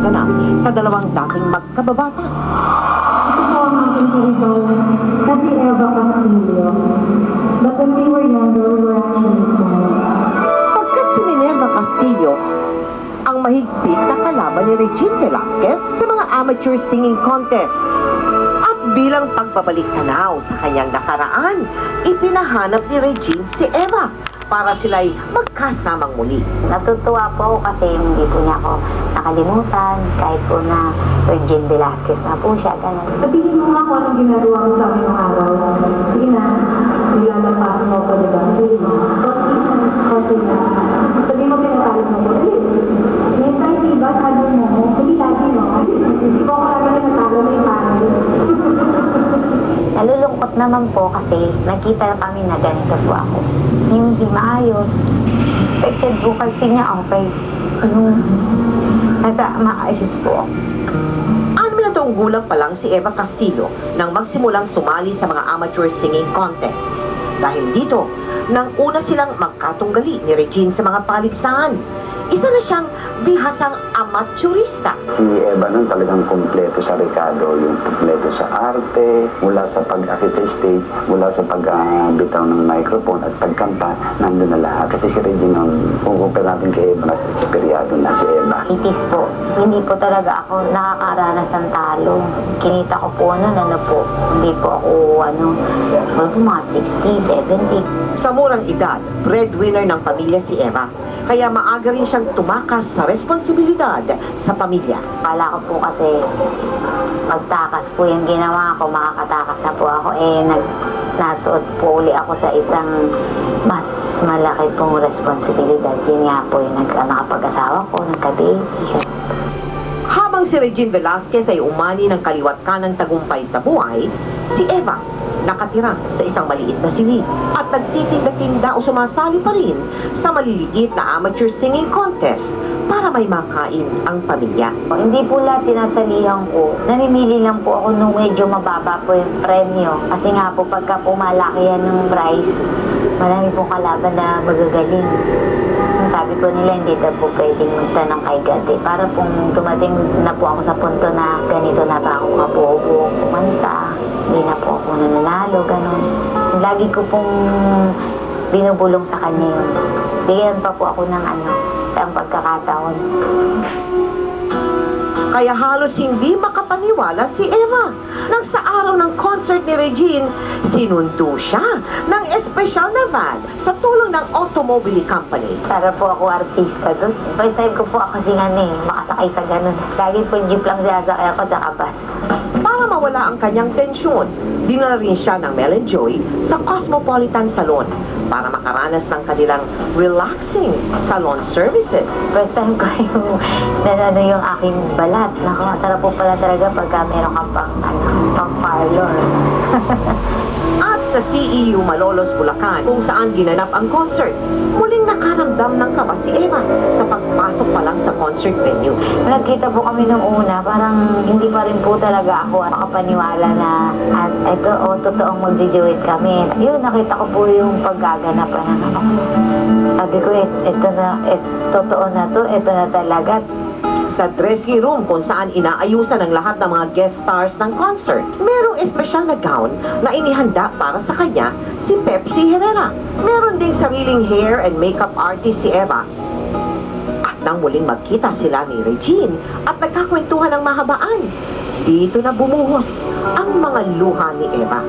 naganap sa dalawang dating magkababata. Ito po ang aking kaibigan na si Eva Castillo. But when they were younger, we were actually friends. Pagkat si Minerva Castillo ang mahigpit na kalaban ni Regine Velasquez sa mga amateur singing contests. At bilang pagbabalik tanaw sa kanyang nakaraan, ipinahanap ni Regine si Eva para sila'y magkasamang muli. Natutuwa po ako kasi hindi po niya ako nakalimutan, kahit po na Regine Velasquez na po siya, ganun. Sabihin mo nga kung anong ginagawa mo sa akin ng araw. Sige na, nilalapas mo ko, diba? Sabihin mo, konti na. Sabihin mo, pinatalo mo ko. Next time, diba, talo mo ko. Hindi lagi mo. Hindi ko ako lagi natalo, may paro. Nalulungkot naman po kasi nakita kami na ganito po ako. Yung hindi maayos. Expected po kasi niya okay. Yung nasa maayos po. 6 na taong gulang pa lang si Eva Castillo nang magsimulang sumali sa mga amateur singing contest. Dahil dito, nang una silang magkatunggali ni Regine sa mga paligsahan. Isa na siyang bihasang amateurista. Si Eva nun talagang kumpleto sa Ricardo, yung kumpleto sa arte, mula sa pag-akit sa stage, mula sa pagbitaw ng microphone at pagkanta, nandun na lahat. Kasi si Regine nun, kung compare natin kay Eva, nasa eksperyado na si Eva. Itis po. Hindi po talaga ako nakakaranas ng talo. Kinita ko po nun, hindi po ako, mga 60, 70. Sa murang edad, breadwinner ng pamilya si Eva. Kaya maaga rin siyang tumakas sa responsibilidad sa pamilya. Kala ko po kasi magtakas po yung ginawa ko, makakatakas na po ako. Nasuot po uli ako sa isang mas malaki pong responsibilidad. Yun nga po yung nakapag-asawa ko, nagka-baby. Habang si Regine Velasquez ay umani ng kaliwat kanang tagumpay sa buhay, si Eva nakatira sa isang maliit na silid at nagtitinda-tinda o sumasali pa rin sa maliliit na amateur singing contest para may makain ang pamilya. Hindi po lahat sinasalihan ko. Namimili lang po ako nung medyo mababa po yung premyo. Kasi nga po pagka pumalaki yan ng price, marami pong kalaban na magagaling. Sabi ko nila, hindi daw po pwedeng magtanong kay God. Para pong dumating na po ako sa punto na ganito na ba ako kabobo, kumanta, hindi na po ako nananalo, ganun. Lagi ko pong binubulong sa kanya yun. Bigyan pa po ako ng sa pagkakataon. Kaya halos hindi makapaniwala si Eva nang sa araw ng concert ni Regine, sinundo siya ng espesyal na van sa tulong ng automobile company. Para po ako artista doon. First time ko po ako makasakay sa ganun. Lagi po jeep lang sinasakay ako sa bus. Para mawala ang kanyang tensyon, dinala rin siya ng Mel and Joy sa Cosmopolitan Salon para makaranas ng kanilang relaxing salon services. First time ko yung aking balat. Masarap po pala talaga pagka meron kang pang parlor. At sa CEU Malolos, Bulacan, kung saan ginanap ang concert, muling nakaramdam ng kaba si Eva sa pagpasok pa lang sa concert venue. Nagkita po kami nung una, parang hindi pa rin po talaga ako makapaniwala na totoong magjujuit kami. Yun, nakita ko po yung paggaganapan ng sabi ko, totoo na to, ito na talaga. Sa dressing room kung saan inaayusan ang lahat ng mga guest stars ng concert, merong espesyal na gown na inihanda para sa kanya si Pepsi Herrera. Meron ding sariling hair and makeup artist si Eva. At nang muling magkita sila ni Regine at nagkakwentuhan ng mahabaan, dito na bumuhos ang mga luha ni Eva.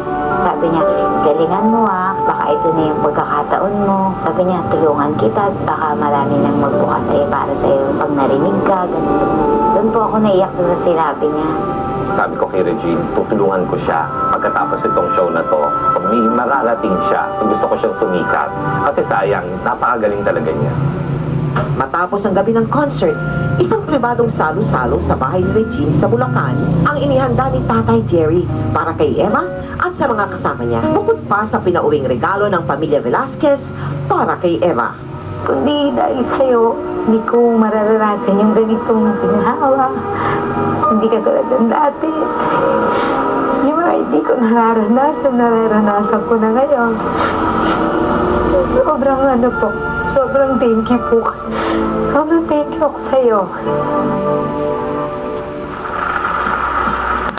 Sabi niya, galingan mo baka ito na yung pagkakataon mo. Sabi niya, tulungan kita, baka marami nang magbukas sa'yo para sa'yo pag narinig ka. Ganun. Doon po ako naiyak doon sa sinabi niya. Sabi ko kay Regine, tutulungan ko siya pagkatapos itong show na to. Pag may mararating siya, gusto ko siyang sumikat. Kasi sayang, napakagaling talaga niya. Matapos ang gabi ng concert, isang pribadong salo-salo sa bahay ni Regine sa Bulacan ang inihanda ni Tatay Jerry para kay Eva at sa mga kasama niya. Bukod pa sa pinauwing regalo ng pamilya Velasquez para kay Eva. Kundi dahil sa'yo, hindi ko mararanasan yung ganitong pinhawa. Hindi ka tulad ng dati. Yung mga hindi ko nararanasan ko na ngayon. Sobrang thank you po. Sobrang thank you ako sa'yo.